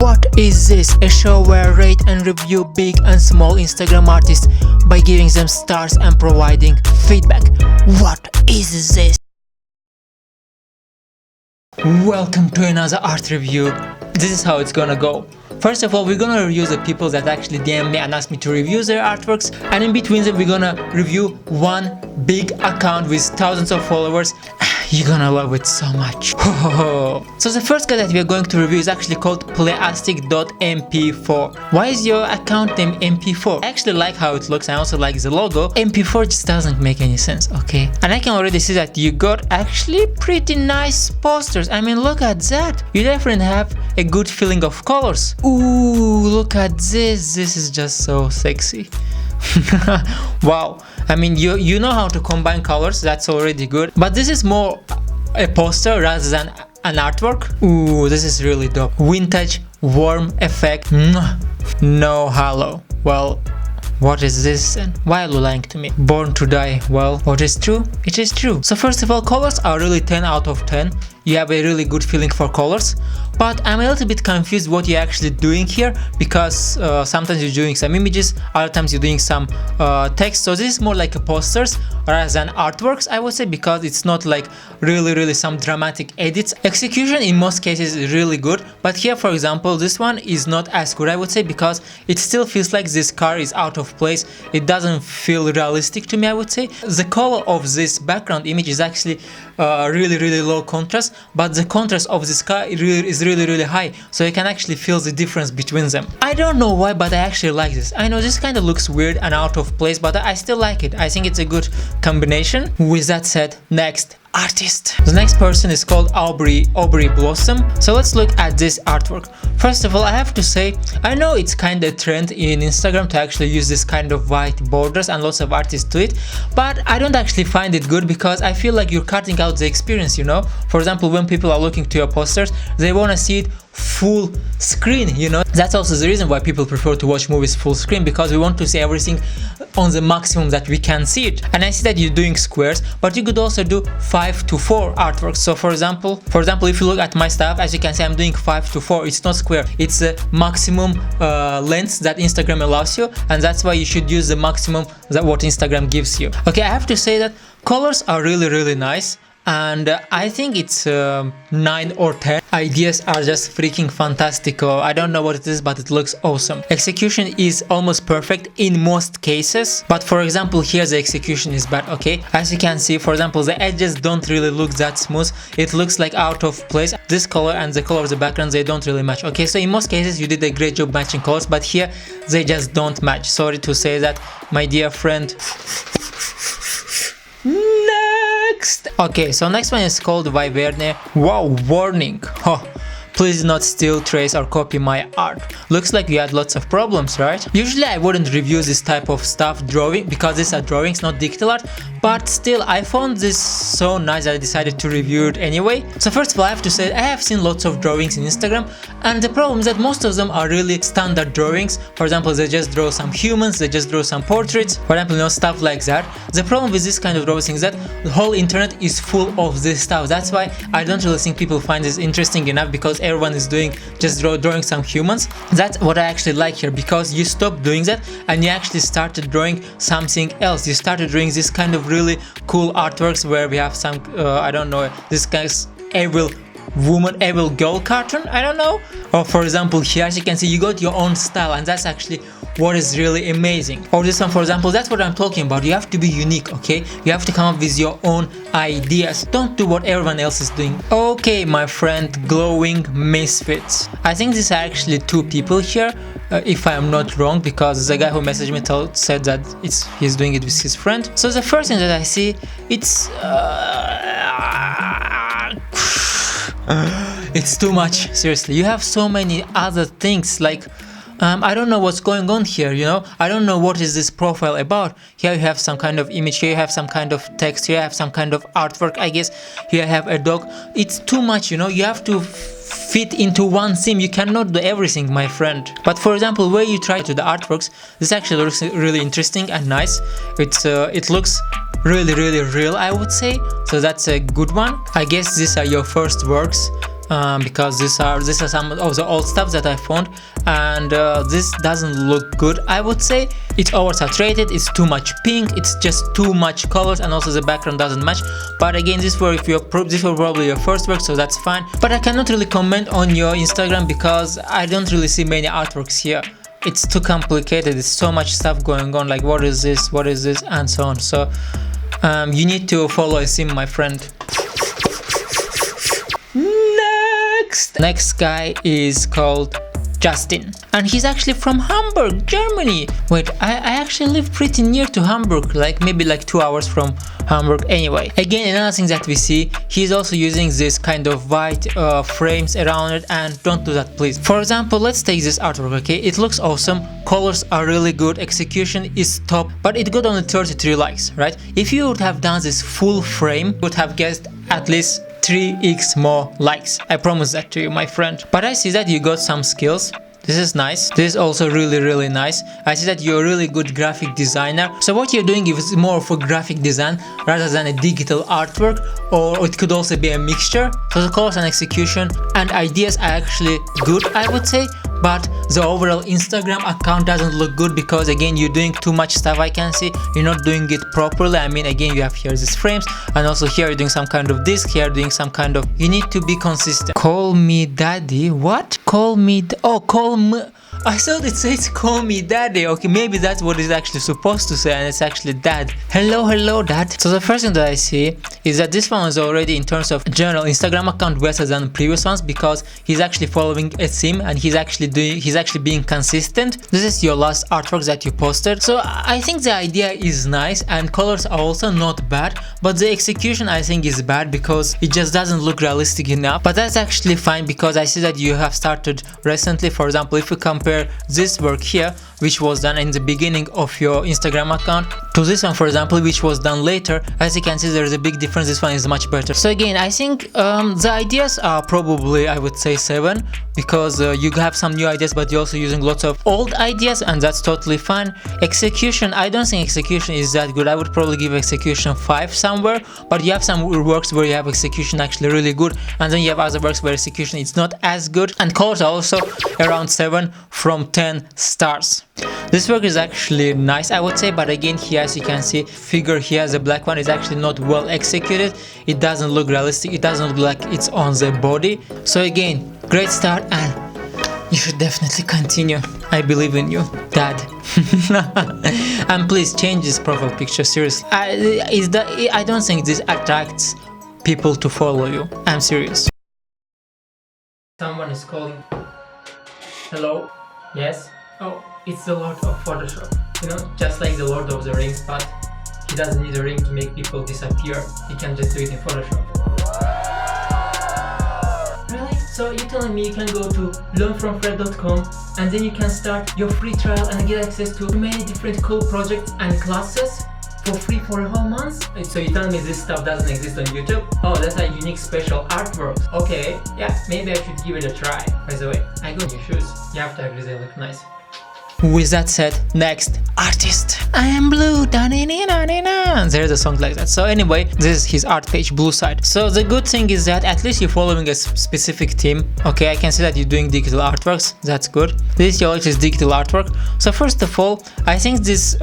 What is this? A show where I rate and review big and small Instagram artists by giving them stars and providing feedback. What is this? Welcome to another art review. This is how it's gonna go. First of all, we're gonna review the people that actually DM me and ask me to review their artworks, and in between them we're gonna review one big account with thousands of followers. You're gonna love it so much. So the first guy that we are going to review is actually called Plasticdot. Why is your account name MP4? I actually like how it looks. I also like the logo. MP4 just doesn't make any sense, okay? And I can already see that you got actually pretty nice posters. I mean, look at that. You definitely have a good feeling of colors. Ooh, look at this. This is just so sexy. Wow, I mean, you know how to combine colors. That's already good, but this is more a poster rather than an artwork. Ooh, this is really dope. Vintage warm effect. No halo. Well, what is this then? Why are you lying to me? Born to die. Well, what is true? It is true. So first of all, colors are really 10 out of 10. You have a really good feeling for colors, but I'm a little bit confused what you're actually doing here, because sometimes you're doing some images, other times you're doing some text. So this is more like a posters rather than artworks, I would say, because it's not like really some dramatic edits. Execution in most cases is really good, but here, for example, this one is not as good, I would say, because it still feels like this car is out of place. It doesn't feel realistic to me, I would say. The color of this background image is actually really low contrast, but the contrast of this car is really high, so you can actually feel the difference between them. I don't know why, but I actually like this. I know this kind of looks weird and out of place, but I still like it. I think it's a good combination. With that said, next artist. The next person is called Aubrey Blossom. So let's look at this artwork. First of all, I have to say, I know it's kind of trend in Instagram to actually use this kind of white borders, and lots of artists do it, but I don't actually find it good, because I feel like you're cutting out the experience, you know? For example, when people are looking to your posters, they want to see it full screen, you know? That's also the reason why people prefer to watch movies full screen, because we want to see everything on the maximum that we can see it. And I see that you're doing squares, but you could also do 5:4 artworks. So for example, if you look at my stuff, as you can see, I'm doing 5:4. It's not square, it's the maximum length that Instagram allows you, and that's why you should use the maximum that what Instagram gives you. Okay, I have to say that colors are really nice, and I think it's 9 or 10. Ideas are just freaking fantastical. I don't know what it is, but it looks awesome. Execution is almost perfect in most cases, but for example, here the execution is bad, okay? As you can see, for example, the edges don't really look that smooth. It looks like out of place. This color and the color of the background, they don't really match, okay? So in most cases, you did a great job matching colors, but here they just don't match. Sorry to say that, my dear friend. Next! Okay, so next one is called Viverne. Wow, warning! Oh, please not steal, trace, or copy my art. Looks like you had lots of problems, right? Usually I wouldn't review this type of stuff drawing, because these are drawings, not digital art, but still I found this so nice that I decided to review it anyway. So first of all, I have to say I have seen lots of drawings in Instagram, and the problem is that most of them are really standard drawings. For example, they just draw some humans, they just draw some portraits, for example, you know, stuff like that. The problem with this kind of drawings is that the whole internet is full of this stuff. That's why I don't really think people find this interesting enough, because everyone is doing just drawing some humans. That's what I actually like here, because you stop doing that and you actually started drawing something else. You started drawing this kind of really cool artworks where we have some I don't know, this guy's evil woman, evil girl cartoon, I don't know. Or for example, here, as you can see, you got your own style, and that's actually what is really amazing. Or this one, for example, that's what I'm talking about. You have to be unique, okay? You have to come up with your own ideas. Don't do what everyone else is doing. Okay, my friend, glowing misfits. I think these are actually two people here, if I am not wrong, because the guy who messaged me said that he's doing it with his friend. So the first thing that I see, it's it's too much, seriously. You have so many other things, like I don't know what's going on here, you know? I don't know what is this profile about. Here you have some kind of image, here you have some kind of text, here you have some kind of artwork, I guess. Here you have a dog. It's too much, you know? You have to fit into one theme. You cannot do everything, my friend. But for example, where you try to the artworks, this actually looks really interesting and nice. It looks really real, I would say. So that's a good one. I guess these are your first works. because these are some of the old stuff that I found, and this doesn't look good. I would say it's oversaturated, it's too much pink, it's just too much colors, and also the background doesn't match. But again, this were probably your first work, so that's fine. But I cannot really comment on your Instagram because I don't really see many artworks here. It's too complicated, it's so much stuff going on, like what is this, and so on. So you need to follow a sim, my friend. Next guy is called Justin, and he's actually from Hamburg, Germany. Wait, I actually live pretty near to Hamburg, like maybe like 2 hours from Hamburg. Anyway, again, another thing that we see, he's also using this kind of white frames around it, and don't do that, please. For example, let's take this artwork. Okay, it looks awesome, colors are really good, execution is top, but it got only 33 likes, right? If you would have done this full frame, you would have guessed at least 3x more likes. I promise that to you, my friend. But I see that you got some skills. This is nice. This is also really nice. I see that you're a really good graphic designer. So what you're doing is more of a graphic design rather than a digital artwork, or it could also be a mixture. So the colors and execution and ideas are actually good, I would say. But the overall Instagram account doesn't look good because again, you're doing too much stuff. I can see you're not doing it properly. I mean, again, you have here these frames, and also here you're doing some kind of disc, here doing some kind of, you need to be consistent. Call me daddy. What? Call me call me. I thought it says call me daddy. Okay, maybe that's what it's actually supposed to say, and it's actually dad. Hello dad. So the first thing that I see is that this one is already, in terms of general Instagram account, better than previous ones because he's actually following a theme and he's actually being consistent. This is your last artwork that you posted. So I think the idea is nice and colors are also not bad, but the execution I think is bad because it just doesn't look realistic enough. But that's actually fine because I see that you have started recently. For example, if you compare this work here, which was done in the beginning of your Instagram account, to this one, for example, which was done later, as you can see, there is a big difference. This one is much better. So again, I think the ideas are probably, I would say 7, because you have some new ideas, but you're also using lots of old ideas, and that's totally fine. Execution, I don't think execution is that good. I would probably give execution 5 somewhere, but you have some works where you have execution actually really good, and then you have other works where execution is not as good, and colors are also around 7 from 10 stars. This work is actually nice, I would say, but again, here as you can see, figure here, the black one is actually not well executed. It doesn't look realistic, it doesn't look like it's on the body. So again, great start, and you should definitely continue. I believe in you, dad. And please change this profile picture, seriously. I don't think this attracts people to follow you. I'm serious. Someone is calling. Hello? Yes? Oh, it's the Lord of Photoshop. You know, just like the Lord of the Rings, but he doesn't need a ring to make people disappear. He can just do it in Photoshop. Really? So you're telling me you can go to learnfromfred.com and then you can start your free trial and get access to many different cool projects and classes for free for a whole month? So you tell me this stuff doesn't exist on YouTube? Oh, that's a unique special artwork. Okay, yeah, maybe I should give it a try. By the way, I got new shoes. You have to agree they look nice. With that said, next artist. I am blue. There's a song like that. So anyway, this is his art page, Blue Side. So the good thing is that at least you're following a specific theme. Okay, I can see that you're doing digital artworks. That's good. This is your latest digital artwork. So first of all, I think this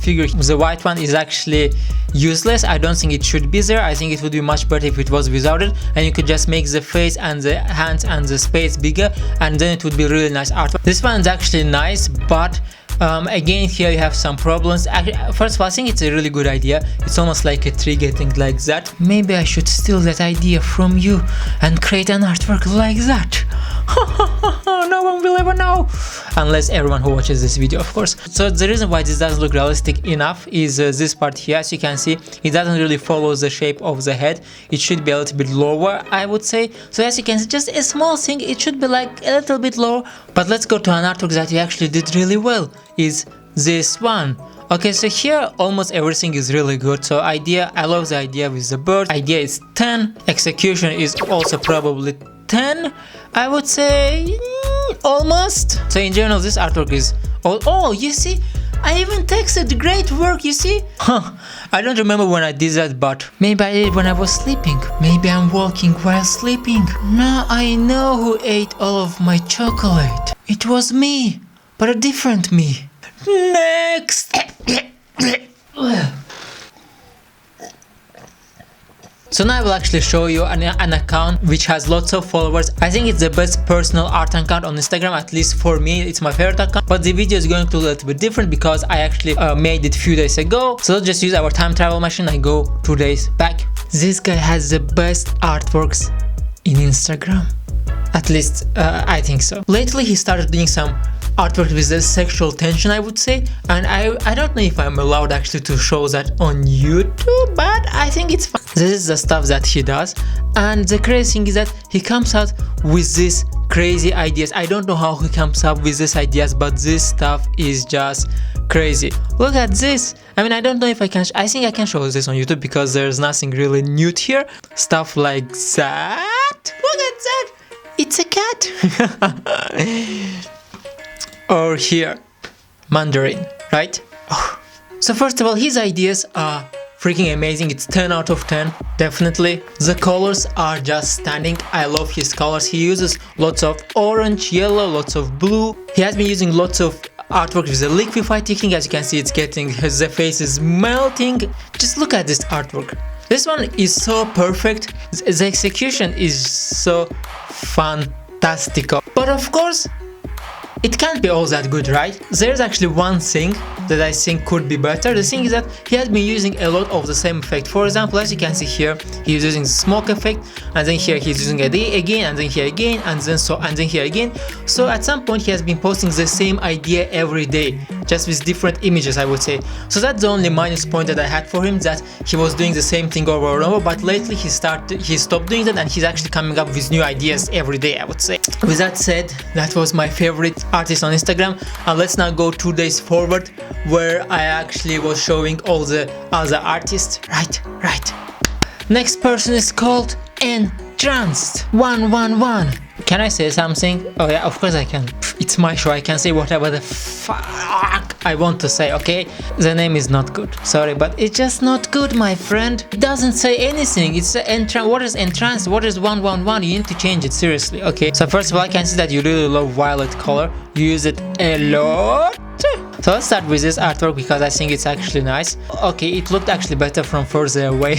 figure, the white one, is actually useless. I don't think it should be there. I think it would be much better if it was without it, and you could just make the face and the hands and the space bigger, and then it would be really nice artwork. This one's actually nice, but again, here you have some problems. First of all, I think it's a really good idea. It's almost like a tree getting like that. Maybe I should steal that idea from you and create an artwork like that. No one will ever know, unless everyone who watches this video, of course. So the reason why this doesn't look realistic enough is this part here. As you can see, it doesn't really follow the shape of the head. It should be a little bit lower, I would say. So as you can see, just a small thing, it should be like a little bit lower. But let's go to an artwork that you actually did really well, is this one. Okay, so here almost everything is really good. So idea, I love the idea with the bird. Idea is 10. Execution is also probably 10, I would say, almost. So in general, this artwork is oh, you see, I even texted, great work, you see? Huh, I don't remember when I did that, but maybe I did it when I was sleeping. Maybe I'm walking while sleeping. Now I know who ate all of my chocolate. It was me, but a different me. Next! So now I will actually show you an account which has lots of followers. I think it's the best personal art account on Instagram, at least for me, it's my favorite account. But the video is going to look a little bit different because I actually made it a few days ago. So let's just use our time travel machine and go 2 days back. This guy has the best artworks in Instagram. At least I think so. Lately he started doing some artwork with the sexual tension, I would say, and I don't know if I'm allowed actually to show that on YouTube, but I think it's fine. This is the stuff that he does, and the crazy thing is that he comes out with these crazy ideas. I don't know how he comes up with these ideas, but this stuff is just crazy. Look at this. I mean, I don't know if I can I think I can show this on YouTube because there's nothing really nude here. Stuff like that. Look at that. It's a cat. Or here, Mandarin, right? Oh. So first of all, his ideas are freaking amazing. It's 10 out of 10, definitely. The colors are just stunning. I love his colors. He uses lots of orange, yellow, lots of blue. He has been using lots of artwork with the Liquify technique. As you can see, it's getting, the face is melting. Just look at this artwork. This one is so perfect. The execution is so fantastical. But of course, it can't be all that good, right? There's actually one thing that I think could be better. The thing is that he has been using a lot of the same effect. For example, as you can see here, he's using the smoke effect, and then here he's using a day again, and then here again, and then here again. So at some point he has been posting the same idea every day, just with different images, I would say. So that's the only minus point that I had for him, that he was doing the same thing over and over. But lately he stopped doing that, and he's actually coming up with new ideas every day, I would say. With that said, that was my favorite artist on Instagram, and let's now go 2 days forward, where I actually was showing all the other artists. Right. Next person is called Entranced 111. Can I say something? Oh yeah, of course I can. It's my show, I can say whatever the fuck I want to say, okay? The name is not good, sorry, but it's just not good, my friend. It doesn't say anything. It's what is Entranced? What is 111? You need to change it, seriously, okay? So first of all, I can see that you really love violet color. You use it a lot. So let's start with this artwork because I think it's actually nice. Okay, it looked actually better from further away.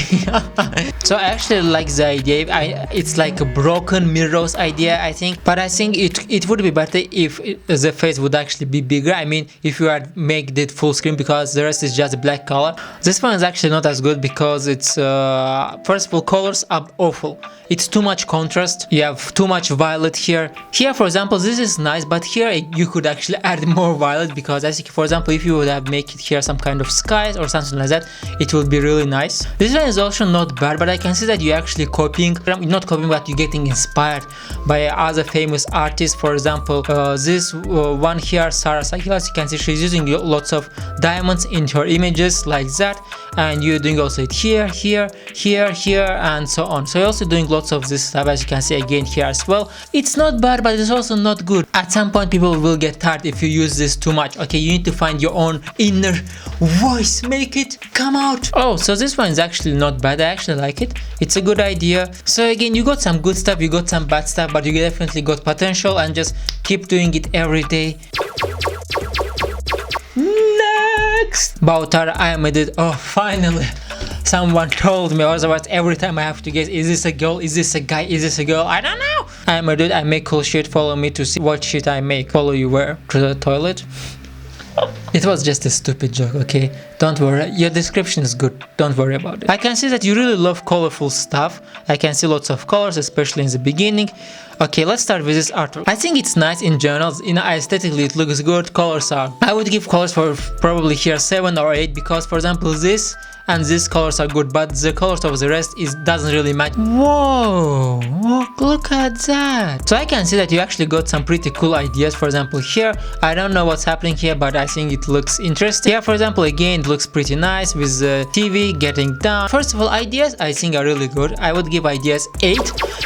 So I actually like the idea. It's like a broken mirrors idea, I think. But I think it would be better if the face would actually be bigger. I mean, if you had make it full screen, because the rest is just black color. This one is actually not as good because it's first of all, colors are awful. It's too much contrast. You have too much violet here. Here, for example, this is nice, but here you could actually add more violet, because I think, for example, if you would have make it here some kind of skies or something like that, it would be really nice. This one is also not bad, but I can see that you're actually copying, not copying, but you're getting inspired by other famous artists. For example, this one here, Sarah Sakila, as you can see, she's using lots of diamonds in her images like that, and you're doing also it here, and so on. So you're also doing lots of this stuff, as you can see again here as well. It's not bad, but it's also not good. At some point people will get tired if you use this too much. Okay, you need to find your own inner voice, make it come out. Oh, so this one is actually not bad. I actually like it. It's a good idea. So again, you got some good stuff, you got some bad stuff, but you definitely got potential, and just keep doing it every day. Next, Bautara, I am it. Oh, finally someone told me. Otherwise every time I have to guess, is this a girl, is this a guy, is this a girl? I don't know. I am a dude, I make cool shit. Follow me to see what shit I make. Follow you where? To the toilet? It was just a stupid joke, okay? Don't worry, your description is good, don't worry about it. I can see that you really love colorful stuff. I can see lots of colors, especially in the beginning. Okay, let's start with this artwork. I think it's nice in general, aesthetically it looks good. Colors are, I would give colors for probably here 7 or 8, because for example this and these colors are good, but the colors of the rest doesn't really match. Whoa, look at that. So I can see that you actually got some pretty cool ideas. For example here, I don't know what's happening here, but I think it looks interesting. Here, for example, again, it looks pretty nice with the TV getting down. First of all, ideas I think are really good. I would give ideas 8.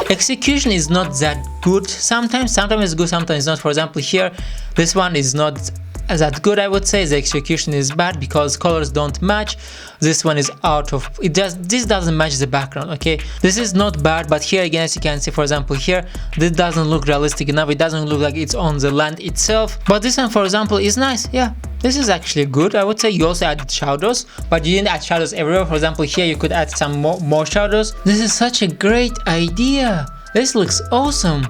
Execution is not that good sometimes. Sometimes it's good, sometimes not. For example here, this one is not that good, I would say. The execution is bad because colors don't match. This one is out of it. This doesn't match the background. Okay, this is not bad, but here again, as you can see, for example, here this doesn't look realistic enough. It doesn't look like it's on the land itself. But this one, for example, is nice. Yeah, this is actually good. I would say you also added shadows, but you didn't add shadows everywhere. For example, here you could add some more shadows. This is such a great idea. This looks awesome.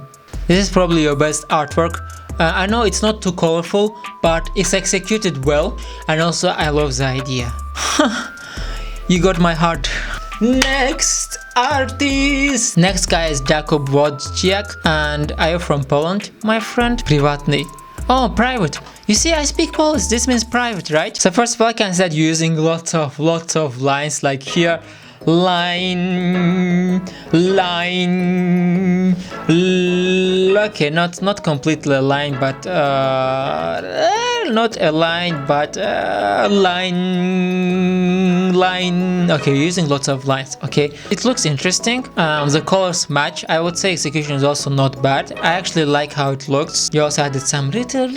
This is probably your best artwork. I know it's not too colorful, but it's executed well, and also I love the idea. You got my heart. Next artist. Next guy is Jakub Wojciak, and are you from Poland, my friend? Prywatny. Oh, private. You see, I speak Polish. This means private, right? So first of all, I can say that you're using lots of lines, like here. Line, okay, not completely a line, but not a line, but line. Okay, you're using lots of lines. Okay, it looks interesting. The colors match. I would say execution is also not bad. I actually like how it looks. You also added some little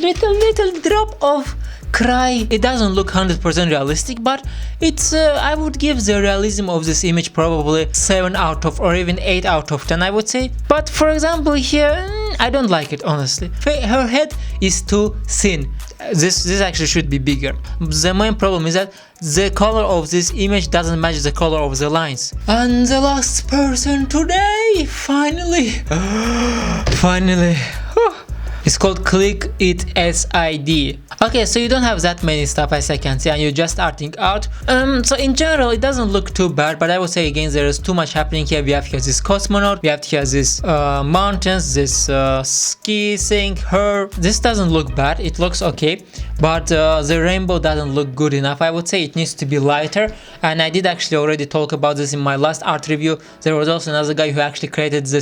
drop of cry. It doesn't look 100% realistic, but it's I would give the realism of this image probably 7 out of, or even 8 out of 10, I would say. But for example here, I don't like it, honestly. Her head is too thin. This actually should be bigger. The main problem is that the color of this image doesn't match the color of the lines. And the last person today, finally. It's called Click It SID. Okay, so you don't have that many stuff as I can see, and you're just starting out. So in general, it doesn't look too bad, but I would say again, there is too much happening here. We have here this cosmonaut, we have here this mountains, this ski thing, her. This doesn't look bad, it looks okay, but the rainbow doesn't look good enough. I would say it needs to be lighter, and I did actually already talk about this in my last art review. There was also another guy who actually created the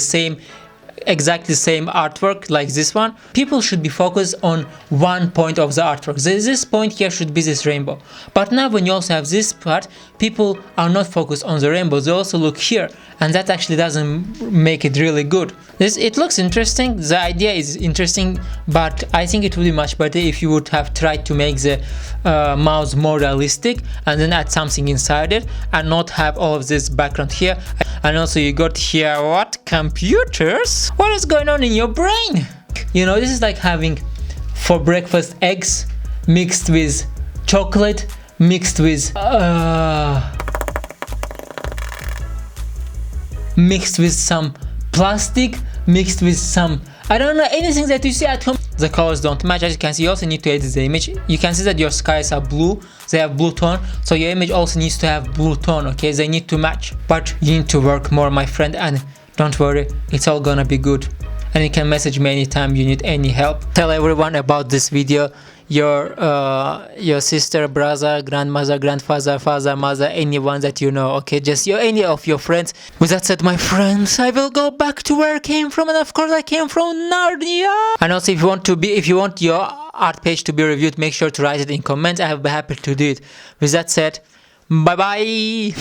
exactly same artwork like this one. People should be focused on one point of the artwork. This point here should be this rainbow, but now when you also have this part, people are not focused on the rainbow, they also look here, and that actually doesn't make it really good. It looks interesting, the idea is interesting, but I think it would be much better if you would have tried to make the mouse more realistic and then add something inside it, and not have all of this background here. And also you got here, what? Computers? What is going on in your brain? You know, this is like having for breakfast eggs mixed with chocolate, mixed with some plastic, mixed with some, I don't know, anything that you see at home. The colors don't match. As you can see, you also need to edit the image. You can see that your skies are blue, they have blue tone, so your image also needs to have blue tone. Okay, they need to match, but you need to work more, my friend, and don't worry, it's all gonna be good. And you can message me anytime you need any help. Tell everyone about this video, your sister, brother, grandmother, grandfather, father, mother, anyone that you know. Okay, just any of your friends. With that said, my friends, I will go back to where I came from, and of course I came from Narnia. And also, if you want your art page to be reviewed, make sure to write it in comments. I will be happy to do it. With that said, bye bye.